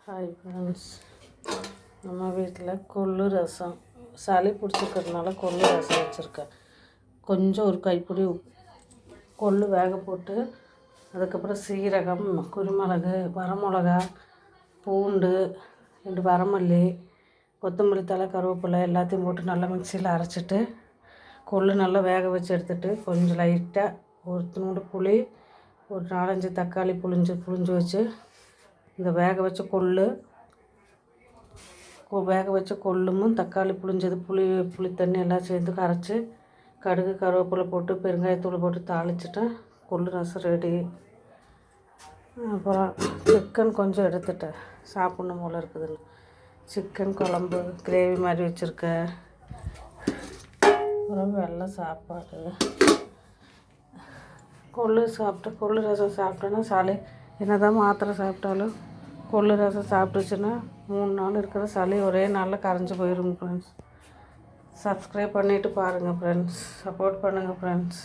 Hi friends, நம்ம வீட்டில் கொள்ளு ரசம் சளி பிடிச்சிக்கிறதுனால கொள்ளு ரசம் வச்சுருக்கேன். கொஞ்சம் ஒரு கைப்பிடி கொள்ளு வேக போட்டு அதுக்கப்புறம் சீரகம், குருமிளகு, வரமிளகா, பூண்டு, 2 வரமல்லி, கொத்தமல்லி தழை, கருவேப்பிலை எல்லாத்தையும் போட்டு நல்லா மிக்சியில் அரைச்சிட்டு கொள்ளு நல்லா வேக வச்சு எடுத்துகிட்டு கொஞ்சம் லைட்டாக ஒரு துண்டு புளி, ஒரு 4-5 தக்காளி புளிஞ்சு வச்சு இந்த வேக வச்ச கொள்ளும் தக்காளி புளிஞ்சது புளி தண்ணி எல்லாம் சேர்த்து கரைச்சி கடுகு கருவேப்பிலை போட்டு பெருங்காயத்தூள் போட்டு தாளிச்சிட்டேன். கொள்ளு ரசம் ரெடி. அப்புறம் சிக்கன் கொஞ்சம் எடுத்துட்டேன், சாப்பிட்ணும் போல் இருக்குதுன்னு சிக்கன் குழம்பு கிரேவி மாதிரி வச்சுருக்கேன். அப்புறம் வெள்ளை சாப்பாடு. கொள்ளு ரசம் சாப்பிட்டேன்னா சளி என்ன தான் மாத்திரை சாப்பிட்டாலும் கொள்ளு ரசம் சாப்பிட்டுச்சுன்னா 3 நாள் இருக்கிற சளி ஒரே நாளில் கரைஞ்சி போயிடும் ஃப்ரெண்ட்ஸ். சப்ஸ்கிரைப் பண்ணிவிட்டு பாருங்கள் ஃப்ரெண்ட்ஸ், சப்போர்ட் பண்ணுங்கள் ஃப்ரெண்ட்ஸ்.